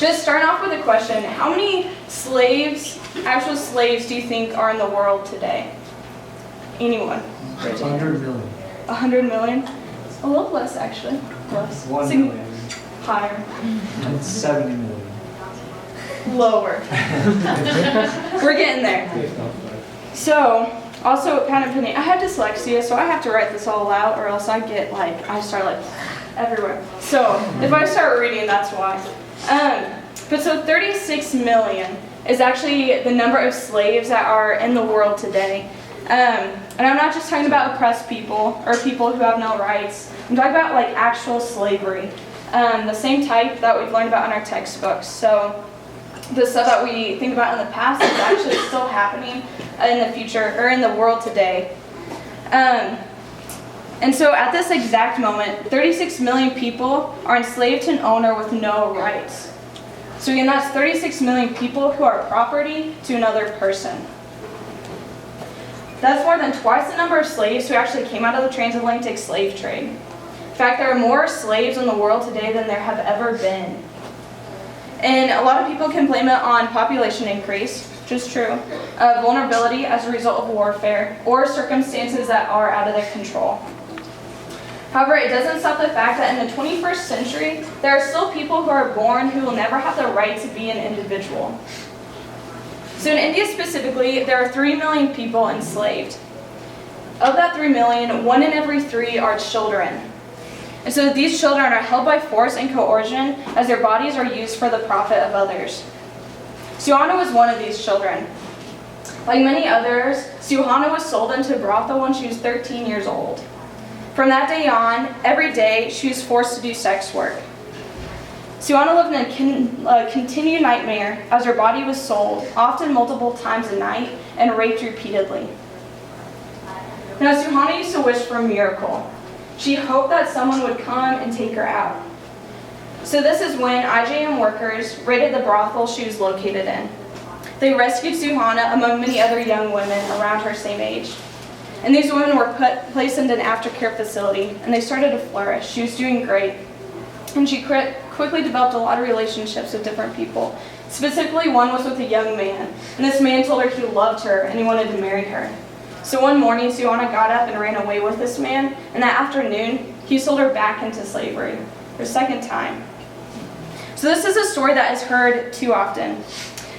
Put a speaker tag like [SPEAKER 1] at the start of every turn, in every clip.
[SPEAKER 1] just starting off with a question. How many slaves, actual slaves, do you think are in the world today? Anyone?
[SPEAKER 2] 100 million.
[SPEAKER 1] 100 million? A little less, actually. Less.
[SPEAKER 2] 1 million.
[SPEAKER 1] Higher.
[SPEAKER 2] It's 70 million.
[SPEAKER 1] Lower. We're getting there. So, also, kind of opinion. I have dyslexia, so I have to write this all out, or else I start everywhere. So, if I start reading, that's why. But so 36 million is actually the number of slaves that are in the world today. And I'm not just talking about oppressed people or people who have no rights. I'm talking about actual slavery. The same type that we've learned about in our textbooks. So the stuff that we think about in the past is actually still happening in the future, or in the world today. And so at this exact moment, 36 million people are enslaved to an owner with no rights. So again, that's 36 million people who are property to another person. That's more than twice the number of slaves who actually came out of the transatlantic slave trade. In fact, there are more slaves in the world today than there have ever been. And a lot of people can blame it on population increase, which is true, vulnerability as a result of warfare, or circumstances that are out of their control. However, it doesn't stop the fact that in the 21st century, there are still people who are born who will never have the right to be an individual. So in India specifically, there are 3 million people enslaved. Of that 3 million, 1 in every 3 are children. And so these children are held by force and coercion as their bodies are used for the profit of others. Suhana was one of these children. Like many others, Suhana was sold into a brothel when she was 13 years old. From that day on, every day, she was forced to do sex work. Suhana lived in a continued nightmare as her body was sold, often multiple times a night, and raped repeatedly. Now, Suhana used to wish for a miracle. She hoped that someone would come and take her out. So this is when IJM workers raided the brothel she was located in. They rescued Suhana among many other young women around her same age. And these women were placed into an aftercare facility, and they started to flourish. She was doing great. And she quickly developed a lot of relationships with different people. Specifically, one was with a young man. And this man told her he loved her and he wanted to marry her. So one morning, Suhana got up and ran away with this man. And that afternoon, he sold her back into slavery for a second time. So this is a story that is heard too often.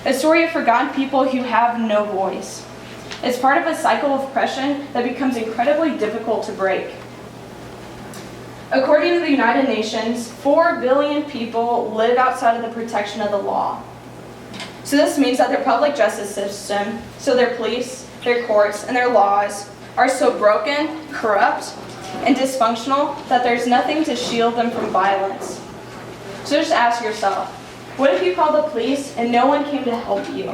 [SPEAKER 1] A story of forgotten people who have no voice. It's part of a cycle of oppression that becomes incredibly difficult to break. According to the United Nations, 4 billion people live outside of the protection of the law. So this means that their public justice system, so their police, their courts, and their laws are so broken, corrupt, and dysfunctional that there's nothing to shield them from violence. So just ask yourself, what if you called the police and no one came to help you?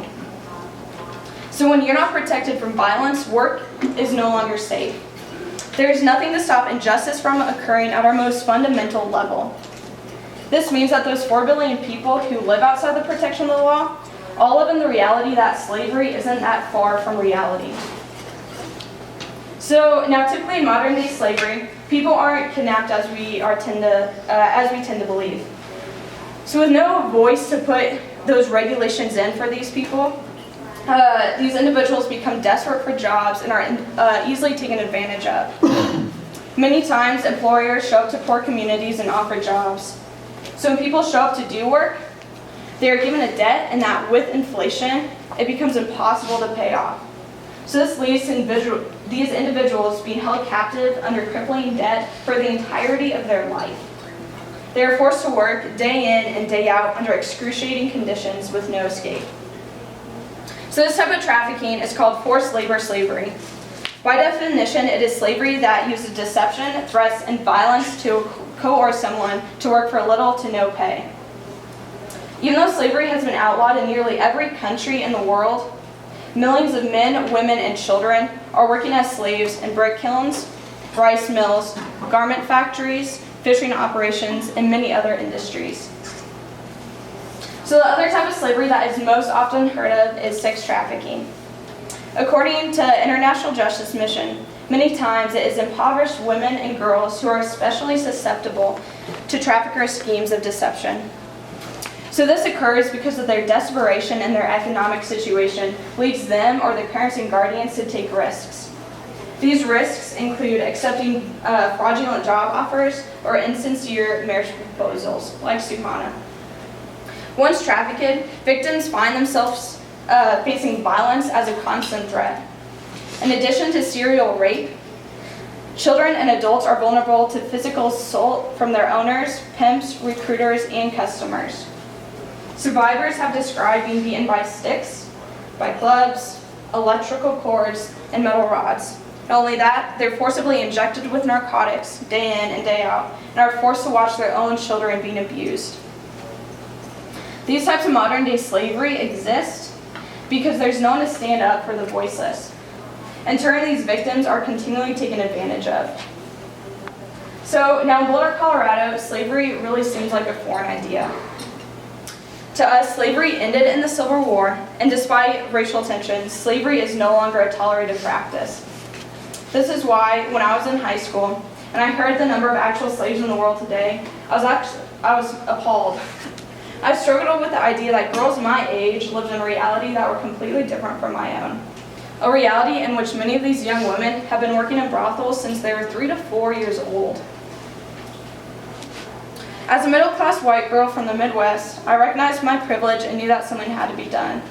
[SPEAKER 1] So when you're not protected from violence, work is no longer safe. There is nothing to stop injustice from occurring at our most fundamental level. This means that those 4 billion people who live outside the protection of the law all live in the reality that slavery isn't that far from reality. So now, typically in modern day slavery, people aren't kidnapped as we tend to believe. So with no voice to put those regulations in for these people, these individuals become desperate for jobs and are easily taken advantage of. Many times, employers show up to poor communities and offer jobs. So when people show up to do work, they are given a debt, and that with inflation, it becomes impossible to pay off. So this leads to these individuals being held captive under crippling debt for the entirety of their life. They are forced to work day in and day out under excruciating conditions with no escape. So this type of trafficking is called forced labor slavery. By definition, it is slavery that uses deception, threats, and violence to coerce someone to work for little to no pay. Even though slavery has been outlawed in nearly every country in the world, millions of men, women, and children are working as slaves in brick kilns, rice mills, garment factories, fishing operations, and many other industries. So the other type of slavery that is most often heard of is sex trafficking. According to International Justice Mission, many times it is impoverished women and girls who are especially susceptible to trafficker schemes of deception. So this occurs because of their desperation and their economic situation leads them or their parents and guardians to take risks. These risks include accepting fraudulent job offers or insincere marriage proposals, like Suhana. Once trafficked, victims find themselves facing violence as a constant threat. In addition to serial rape, children and adults are vulnerable to physical assault from their owners, pimps, recruiters, and customers. Survivors have described being beaten by sticks, by clubs, electrical cords, and metal rods. Not only that, they're forcibly injected with narcotics day in and day out, and are forced to watch their own children being abused. These types of modern-day slavery exist because there's no one to stand up for the voiceless. In turn, these victims are continually taken advantage of. So now in Boulder, Colorado, slavery really seems like a foreign idea. To us, slavery ended in the Civil War, and despite racial tensions, slavery is no longer a tolerated practice. This is why, when I was in high school, and I heard the number of actual slaves in the world today, I was appalled. I struggled with the idea that girls my age lived in a reality that were completely different from my own. A reality in which many of these young women have been working in brothels since they were 3 to 4 years old. As a middle-class white girl from the Midwest, I recognized my privilege and knew that something had to be done.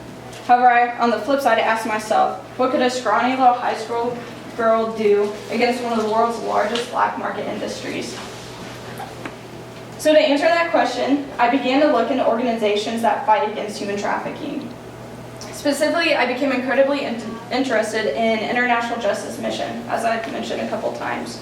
[SPEAKER 1] However, on the flip side, I asked myself, what could a scrawny little high school girl do against one of the world's largest black market industries? So to answer that question, I began to look into organizations that fight against human trafficking. Specifically, I became incredibly interested in International Justice Mission, as I've mentioned a couple times.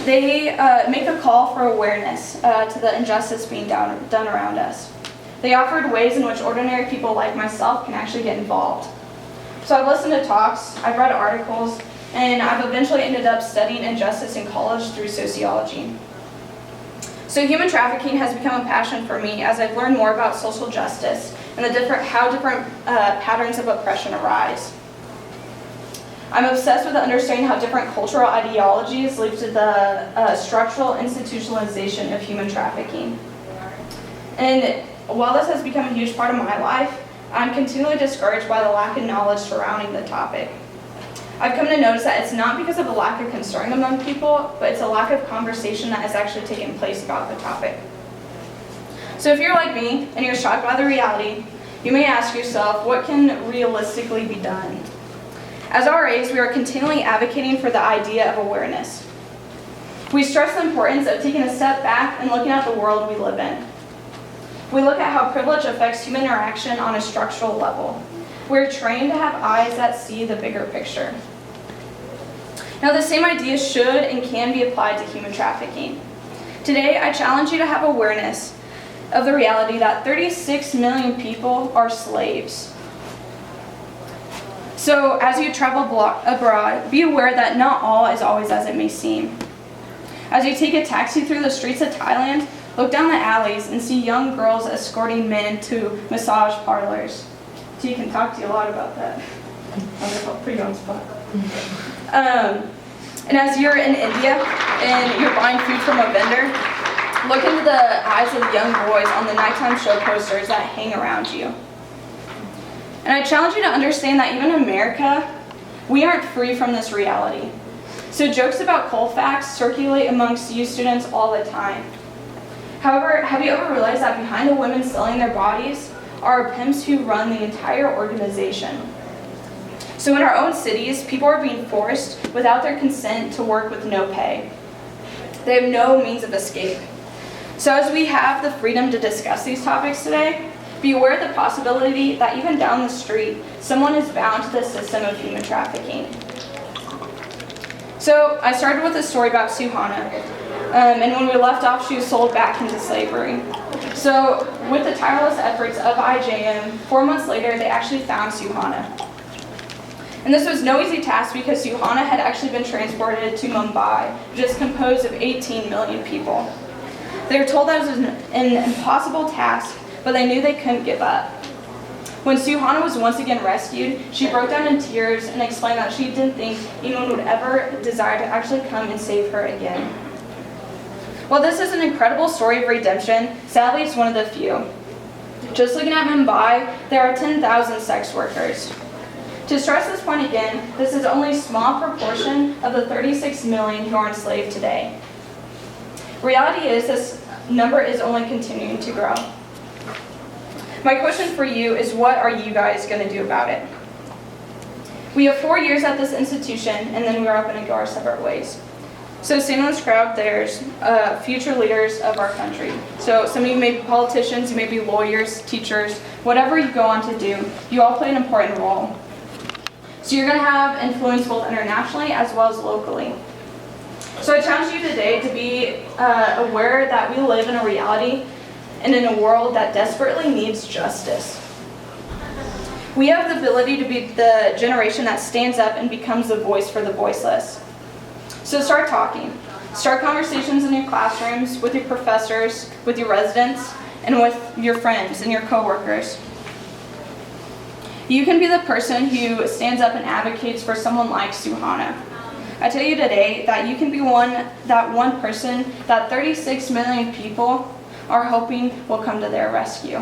[SPEAKER 1] They make a call for awareness to the injustice being done around us. They offered ways in which ordinary people like myself can actually get involved. So I've listened to talks, I've read articles, and I've eventually ended up studying injustice in college through sociology. So human trafficking has become a passion for me as I've learned more about social justice and how different patterns of oppression arise. I'm obsessed with understanding how different cultural ideologies lead to the structural institutionalization of human trafficking. And while this has become a huge part of my life, I'm continually discouraged by the lack of knowledge surrounding the topic. I've come to notice that it's not because of a lack of concern among people, but it's a lack of conversation that has actually taken place about the topic. So if you're like me and you're shocked by the reality, you may ask yourself, what can realistically be done? As RAs, we are continually advocating for the idea of awareness. We stress the importance of taking a step back and looking at the world we live in. We look at how privilege affects human interaction on a structural level. We're trained to have eyes that see the bigger picture. Now, the same idea should and can be applied to human trafficking. Today, I challenge you to have awareness of the reality that 36 million people are slaves. So, as you travel abroad, be aware that not all is always as it may seem. As you take a taxi through the streets of Thailand, look down the alleys and see young girls escorting men to massage parlors. She can talk to you a lot about that. Wonderful, pretty on spot. And as you're in India and you're buying food from a vendor, look into the eyes of young boys on the nighttime show posters that hang around you. And I challenge you to understand that even in America, we aren't free from this reality. So jokes about Colfax circulate amongst you students all the time. However, have you ever realized that behind the women selling their bodies are pimps who run the entire organization? So in our own cities, people are being forced without their consent to work with no pay. They have no means of escape. So as we have the freedom to discuss these topics today, be aware of the possibility that even down the street, someone is bound to the system of human trafficking. So I started with a story about Suhana. And when we left off, she was sold back into slavery. So with the tireless efforts of IJM, 4 months later, they actually found Suhana. And this was no easy task because Suhana had actually been transported to Mumbai, which is composed of 18 million people. They were told that it was an impossible task, but they knew they couldn't give up. When Suhana was once again rescued, she broke down in tears and explained that she didn't think anyone would ever desire to actually come and save her again. While this is an incredible story of redemption, sadly it's one of the few. Just looking at Mumbai, there are 10,000 sex workers. To stress this point again, this is only a small proportion of the 36 million who are enslaved today. Reality is this number is only continuing to grow. My question for you is, what are you guys going to do about it? We have 4 years at this institution, and then we are open to go our separate ways. So standing in this crowd, there's future leaders of our country. So some of you may be politicians, you may be lawyers, teachers, whatever you go on to do, you all play an important role. So you're going to have influence both internationally as well as locally. So I challenge you today to be aware that we live in a reality and in a world that desperately needs justice. We have the ability to be the generation that stands up and becomes the voice for the voiceless. So start talking. Start conversations in your classrooms, with your professors, with your residents, and with your friends and your coworkers. You can be the person who stands up and advocates for someone like Suhana. I tell you today that you can be that one person that 36 million people are hoping will come to their rescue.